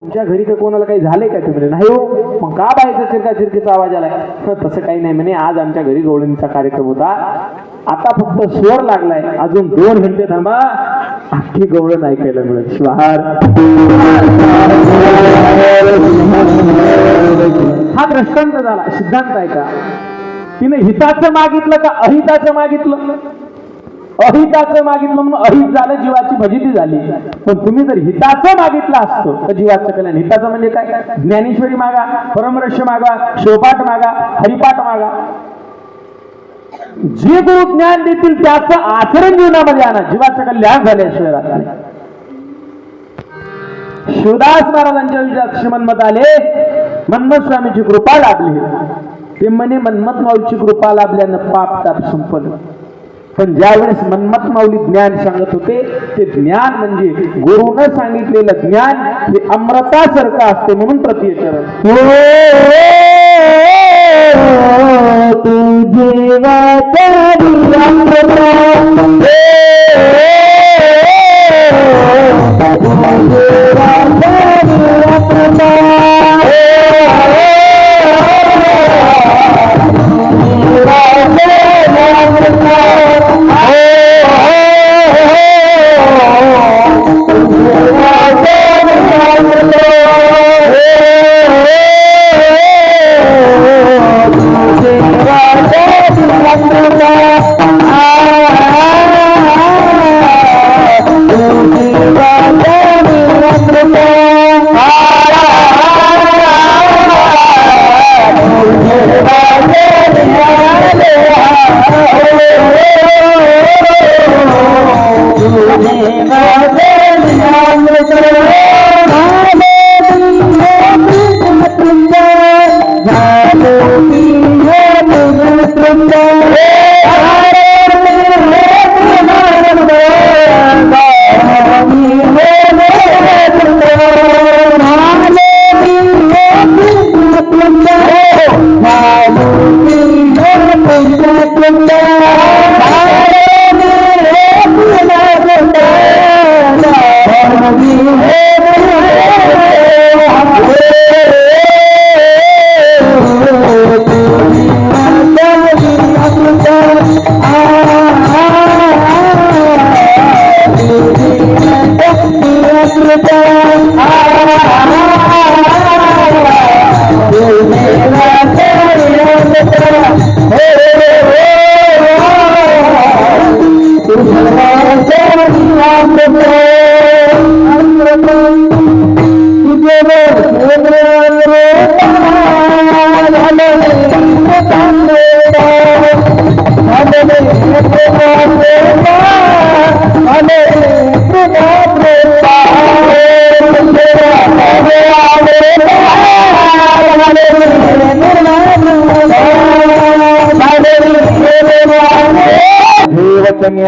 तुमच्या घरी का कोणाला काही झालंय का? तुम्ही नाही हो. मग का बाहेरचा चिरका-चिरकीचा आवाज आलाय? तसं काही नाही म्हणे, आज आमच्या घरी गवळणीचा कार्यक्रम होता, आता फक्त स्वर लागलाय, अजून 2 घंटे थांबा, अख्खी गवळण ऐकायला मिळेल. शिवार हा दृष्टांत झाला. सिद्धांत आहे का? तिने हिताचं मागितलं का अहिताचं मागितलं? अहिताचं मागितलं म्हणून अहित झालं, जीवाची फजिती झाली. पण तुम्ही जर हिताचं मागितलं असतं तर जीवाचं कल्याण. हिताचं म्हणजे काय? ज्ञानेश्वरी मागा, परमरहस्य मागा, शिवपाठ मागा, हरिपाठ मागा. जे गुरु ज्ञान देतील त्याचं आचरण जीवनामध्ये आणा, जीवाचं कल्याण झाल्याशिवाय राहत नाही. शिवदास महाराजांच्या विचारात श्रीमन्मत आले, मन्मथ स्वामीची कृपा लाभली. ते म्हणे मन्मथ माऊलीची कृपा लाभल्यानं पाप ताप संपलं. पण ज्यावेळेस मन्मथ माऊली ज्ञान सांगत होते, ते ज्ञान म्हणजे गुरुनं सांगितलेलं ज्ञान हे अमृतासारखं असते, म्हणून तृतीय चरण.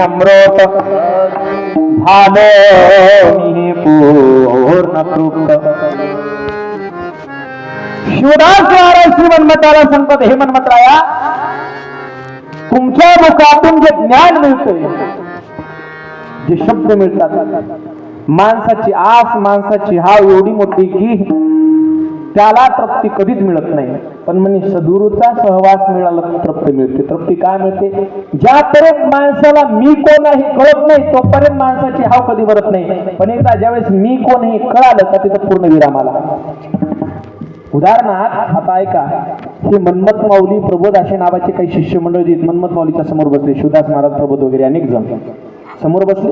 अमृत भाले पूर्ण तृप्त. शिवदास महाराज श्रीमन्मथाला सांगतात, हे मन्मथराया, तुमच्या मुखातून जे ज्ञान मिळतंय, जे शब्द मिळतात, माणसाची आस, माणसाची हाव एवढी मोठी की त्याला तृप्ती कधीच मिळत नाही. पण म्हणजे सद्गुरूचा सहवास मिळाला तर तृप्ती मिळते. तृप्ती काय मिळते? ज्यापर्यंत माणसाला मी कोण आहे कळत नाही, तोपर्यंत माणसाची हाव कधी भरत नाही. पण एकदा ज्यावेळेस मी कोण हे कळालं का तिथं पूर्ण विराम आला. उदाहरणार्थ आता ऐका, हे मन्मथ माऊली, प्रबोध असे नावाचे काही शिष्य मंडळी मन्मथ माऊलीच्या समोर बसले. शिवदास महाराज, प्रबोध वगैरे अनेक जण समोर बसले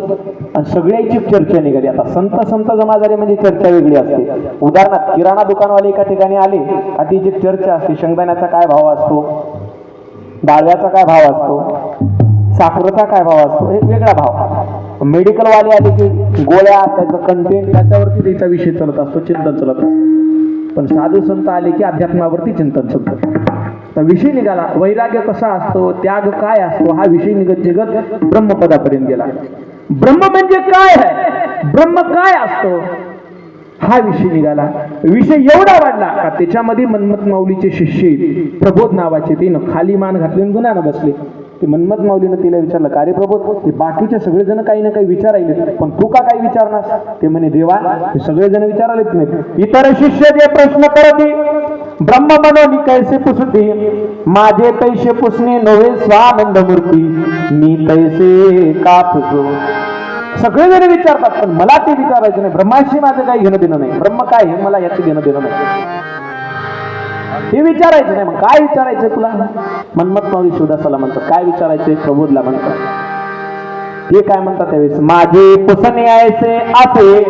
आणि सगळ्याची चर्चा निघाली. आता संत जमा झाले म्हणजे चर्चा वेगळी असते. उदाहरणार्थ किराणा दुकानवाले एका ठिकाणी आले, अतिची चर्चा असते. शेंगदाण्याचा काय भाव असतो, डाळव्याचा काय भाव असतो, साखरेचा काय भाव असतो, हे वेगळा भाव. मेडिकलवाले आले की गोळ्या, त्याचं कंटेंट, त्याच्यावरती त्याचा विषय चालत असतो, चिंतन चालत असतं. पण साधू संत आले की अध्यात्मावरती चिंतन चालतं. तर विषय निघाला, वैराग्य कसा असतो, त्याग काय असतो, हा विषय निघत ब्रह्मपदापर्यंत गेला. ब्रह्म म्हणजे काय आहे, ब्रह्म काय असतो, हा विषय निघाला. विषय एवढा वाढला का त्याच्यामध्ये मन्मथ माऊलीचे शिष्य प्रबोध नावाचे, ते खाली मान घातले गुणानं बसले. ते मन्मथ माऊलीनं तिला विचारलं, का रे प्रभू, ते बाकीचे सगळेजण काही ना काही विचारायले, पण तू का काही विचारणार? ते म्हणे, देवा, हे सगळेजण विचारायले नाही. इतर शिष्य जे प्रश्न करती, ब्रह्म मनोनी कैसे पुसती, माझे तैसे पुसणे नव्हे स्वानंद मूर्ती, मी तैसे का पुसो. सगळेजण विचारतात, पण मला ते विचारायचं नाही. ब्रह्माशी माझं काही घेणं देणं नाही. ब्रह्म काय हे मला याचं घेणं देणं नाही. हे विचारायचं नाही. मग काय विचारायचं तुला? मन्मथ माऊली शिवदासाला म्हणतात, काय विचारायचंय? प्रबोधला म्हणतात. हे काय म्हणतात त्यावेळेस, माझे पुसणे ऐसे असे,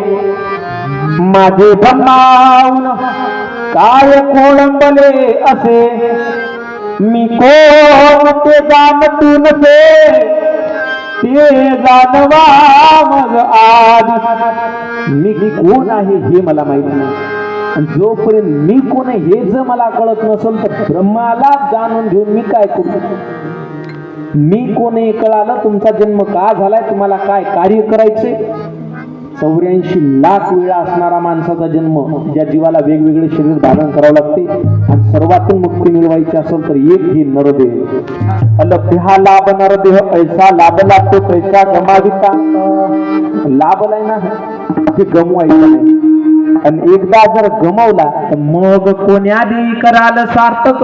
माझे ब्रह्माऊन काय कोळंबले असे, मी कोण ते जाणतू नसे, ते जानवा मग आधी. मी कोण आहे हे मला माहिती नाही, जोपर्यंत मी कोण आहे हे जर मला कळत नसेल तर ब्रह्माला जाणून घेऊन मी काय करू? मी कोण आहे कळालं, तुमचा जन्म का झालाय, तुम्हाला काय कार्य करायचे. 84 लाख वेळा असणारा माणसाचा जन्म, ज्या जीवाला वेगवेगळे शरीर धारण करावं लागते, आणि सर्वातून मुक्ती मिळवायची असेल तर एक ही नरदेह. अलभ्या लाभ नरदेह, ऐसा लाभला तो पैसा गमाविता. लाभलाय ना, ते गमवायचं नाही. आणि एकदा जर गमवला तर मग कोण्यादी कराल सार्थक,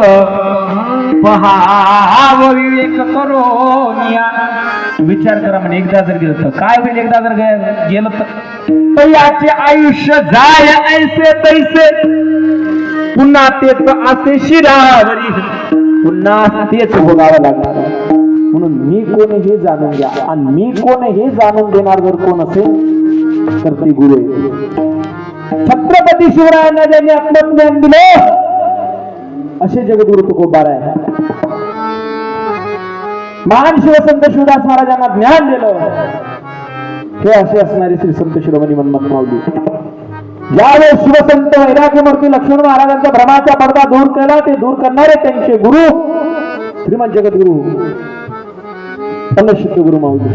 पहाव विवेक करो निया. विचार करा, म्हणजे एकदा जर गेलं तर काय होईल? एकदा जर गेलं तर याचे आयुष्य जाय ऐसे तैसे, पुन्हा तेच असे शिरावरी, पुन्हा तेच भोगावं लागणार. म्हणून मी कोण हे जाणून घ्या, आणि मी कोण हे जाणून देणार जर कोण असेल तर ते गुरु आहे. छत्रपती शिवरायांना ज्यांनी आत्मज्ञान दिले असे जगद्गुरु तुकोबार आहे. महान शिवसंत शिवदास महाराजांना ज्ञान दिलं हे असे असणारे श्री संत शिरोमणी मन्मथ माऊली. ज्यावेळेस शिवसंत वैराग्यमूर्ती लक्ष्मण महाराजांचा भ्रमाचा पडदा दूर केला, ते दूर करणारे त्यांचे गुरु श्रीमंत जगद्गुरु फलसिद्ध गुरु माऊली.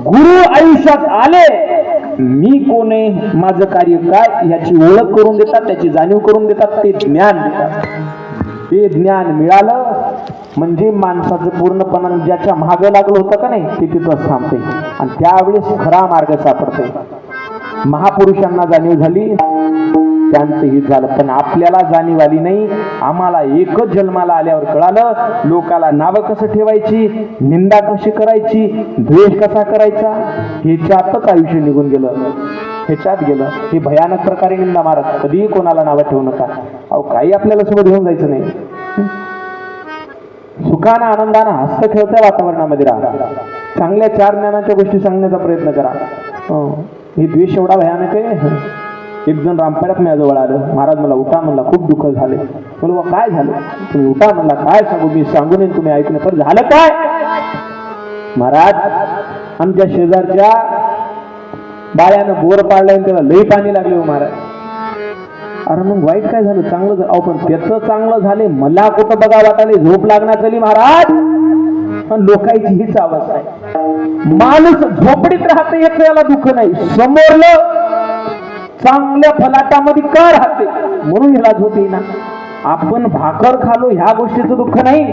गुरु आयुष्यात आले, मी कोण आहे, माझं कार्य काय, याची ओळख करून देतात, त्याची जाणीव करून देतात, ते ज्ञान देतात. ते ज्ञान मिळालं म्हणजे माणसाचं पूर्णपणे ज्याच्या मागे लागलं होतं का नाही ते तिथं थांबते, आणि त्यावेळेस खरा मार्ग सापडते. महापुरुषांना जाणीव झाली, त्यांचं हित झालं, पण आपल्याला जाणीव आली नाही. आम्हाला एकच जन्माला आल्यावर कळालं, लोकाला नावं कसं ठेवायची, निंदा कशी करायची, द्वेष कसा करायचा, ह्याच्यातच आयुष्य निघून गेलं, ह्याच्यात गेलं. हे भयानक प्रकारे निंदा मारत, कधीही कोणाला नावं ठेवू नका. अहो, काही आपल्याला सोबत घेऊन जायचं नाही. सुखानं आनंदानं हस्त खेळत्या वातावरणामध्ये राहा. चांगल्या 4 ज्ञानाच्या गोष्टी सांगण्याचा प्रयत्न करा. हे द्वेष एवढा भयानक आहे. एक जण रामपेऱ्यात माझ्याजवळ आलं, महाराज मला उठा म्हणला, खूप दुःख झाले. म्हणलं काय झालं? तुम्ही उठा म्हणला. काय सांगू, मी सांगू नये तुम्ही ऐकून. पण झालं काय? महाराज, आमच्या शेजारच्या बाळ्यानं बोर पाडलाय, त्याला लई पाणी लागले हो महाराज. अरे मग वाईट काय झालं? चांगलं झालं. अहो पण त्याचं चांगलं झाले, मला कुठं बघा वाटाले, झोप लागणार झाली महाराज. लोकांची हीच अवस्था आहे. माणूस झोपडीत राहते याचं याला दुःख नाही, समोरलं चांगल्या फलाटामध्ये का राहते म्हणून ह्याला झोप येईना. आपण भाकर खालो ह्या गोष्टीचं दुःख नाही,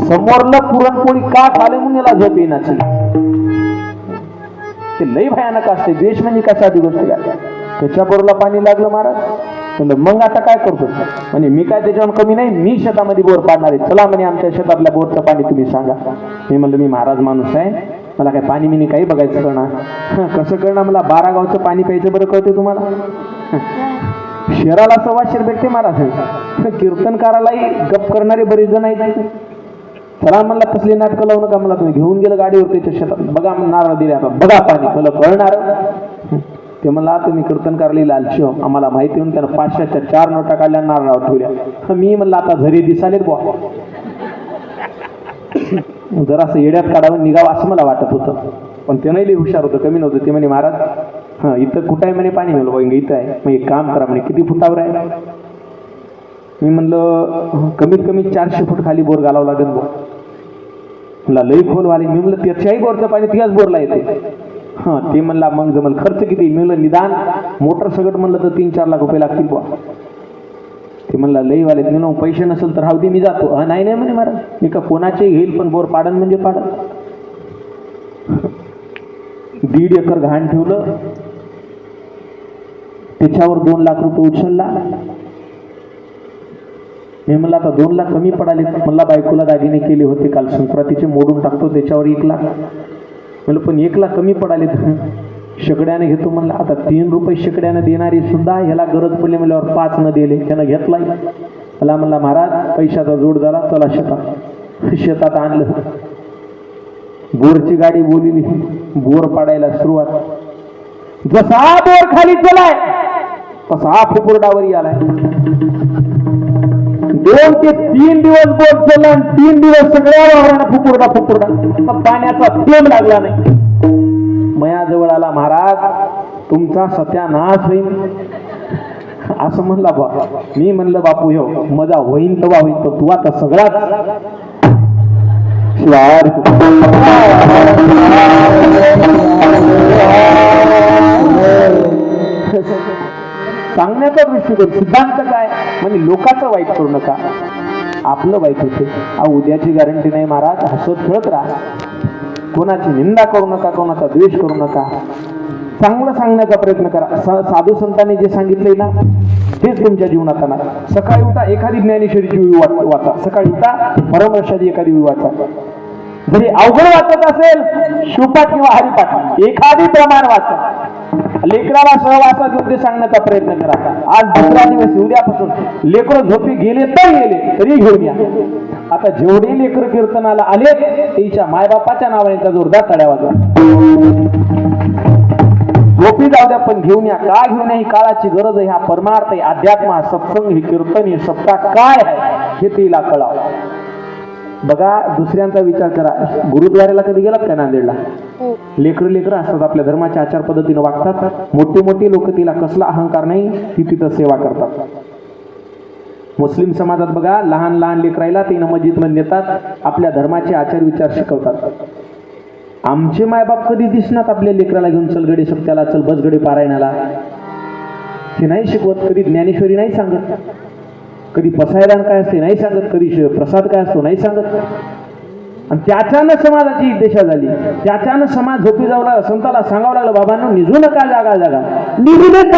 समोरलं पुरणपोळी का खाले म्हणून याला झोप येईना. ते लई भयानक असते. द्वेष म्हणजे कशाची गोष्ट काय? त्याच्या बोरला पाणी लागलं महाराज, मग आता काय करतो म्हणजे मी काय त्याच्यावर कमी नाही, मी शेतामध्ये बोर पाडणार आहे. चला म्हणे आमच्या शेतातल्या बोरचं पाणी तुम्ही सांगा. मी म्हणलं मी महाराज माणूस आहे, मला काय पाणी मिनी काही बघायचं करणार. कसं करणार? मला 12 गावचं पाणी प्यायचं बरं कळते तुम्हाला. शहराला 125 भेटते महाराज, कीर्तनकारालाही गप करणारे बरेच जण आहेत. चला म्हणला तसली नाटकं लावू नका. मला तुम्ही घेऊन गेलं गाडीवर त्याच्या शेतात, बघा नारळ दिले, आता बघा पाणी. मला कळणार ते म्हणला तुम्ही कीर्तनकारली लालची हो, आम्हाला माहिती होऊन त्यानं 500च्या 4 नोटा काढल्या, नारळावर ठेवल्या. मी म्हणलं आता झरी दिसालेत बुवा, जरासं येड्यात काढावं निघावं असं मला वाटत होतं. पण ते नाही लई हुशार होतं, कमी नव्हतं. ते म्हणे महाराज इथं कुठं आहे म्हणे पाणी? म्हणलं बघ इथं आहे. मग एक काम करा म्हणे, किती फुटावर आहे? मी म्हणलं कमीत कमी 400 फूट खाली बोर घालावं लागेल बुवा. म्हणला लई खोल वाले. मी म्हणलं त्याच्याही बोरचं पाणी त्याच बोरला येते. ते म्हणला मग जमल, खर्च किती? मी म्हणलं निदान मोटर सगळं म्हणलं तर 3-4 लाख रुपये लागतील बुवा. ते म्हणला लई वाले मी ना पैसे नसेल तर राहू दे मी जातो. हा नाही नाही म्हणे महाराज मी का कोणाचे घेईल पण बोर पाडन म्हणजे पाडन. 1.5 एकर घाण ठेवलं त्याच्यावर 2 लाख रुपये उचलला. मी म्हणलं आता 2 लाख कमी पडाले. मला बायकोला दागिने केले होते काल संक्रांतीचे मोडून टाकतो त्याच्यावर 1 लाख. म्हणलं पण 1 लाख कमी पडाले शेकड्याने घेतो. म्हणलं आता 3 रुपये शेकड्यानं देणारी सुद्धा ह्याला गरज पडली म्हणल्यावर 5 न दिले त्यानं घेतलाय. मला म्हणला महाराज पैशाचा जोड झाला चला शेतात आणलं. बोरची गाडी बोलली बोर पाडायला सुरुवात. जसा बोर खाली चलाय तसा फुकुरडावरी आलाय. 2 ते 3 दिवस बोर चलन 3 दिवस सगळ्या वावरांना फुकुरडा पाण्याचा थेंब लागला नाही. मयाजवळ आला महाराज तुमचा सत्यानाश होईल असं म्हणला बाबा. मी म्हणलं बापू हो मजा होईन तवा होईन तर तू आता सगळा सांगण्याचा दृष्टिकोन सिद्धांत काय म्हणजे लोकांचं वाईट करू नका आपलं वाईट होते. उद्याची गॅरंटी नाही महाराज. हसत खेळत राहा. कोणाची निंदा करू नका कोणाचा द्वेष करू नका. चांगलं सांगण्याचा प्रयत्न करा. साधू संतांनी जे सांगितलंय ना तेच तुमच्या जीवनात आणा. सकाळी उठा एखादी ज्ञानेश्वरीची विवी वाचा. सकाळी उठा परमवर्षाची एखादी विवी वाचा. जरी अवघड वाचत असेल शिवपाठ किंवा हरिपाठ एखादी प्रमाण वाचा. लेकराला सहवासा घेऊन ते सांगण्याचा प्रयत्न करा. आज 2रा दिवस उद्यापासून लेकरं झोपी गेले तरी घेऊन या. आता जेवढे लेकर कीर्तनाला आले त्याच्या मायबापाच्या नावाने त्या जोरदार टाळ्या वाजवा. झोपी जाऊ द्या पण घेऊन या. का घेऊन या ही काळाची गरज आहे. हा परमार्थ आहे. अध्यात्म हा सत्संग ही कीर्तन ही सत्ता काय आहे हे तिला कळावं. बघा दुसऱ्यांचा विचार करा. गुरुद्वाऱ्याला कधी गेलात का नांदेडला? लेकर असतात आपल्या धर्माच्या आचार पद्धतीने वागतात. मोठे लोक तिला कसला अहंकार नाही ती तिथं सेवा करतात. मुस्लिम समाजात बघा लहान लेकरायला तिनं मस्जिदमध्ये नेतात. आपल्या धर्माचे आचार विचार शिकवतात. आमचे मायबाप कधी दिसणार आपल्या लेकराला घेऊन चल गडे सप्त्याला चल बस गडे पारायणाला ते नाही शिकवत. कधी ज्ञानेश्वरी नाही सांगत. कधी पसायदान काय असते नाही सांगत. कधी प्रसाद काय असतो नाही सांगत. आणि त्याच्यानं समाजाची दिशा झाली. त्याच्यानं समाज झोपी जाऊ लागला. संताला सांगावं लागलं बाबांनो निजू नका जागा निजू नका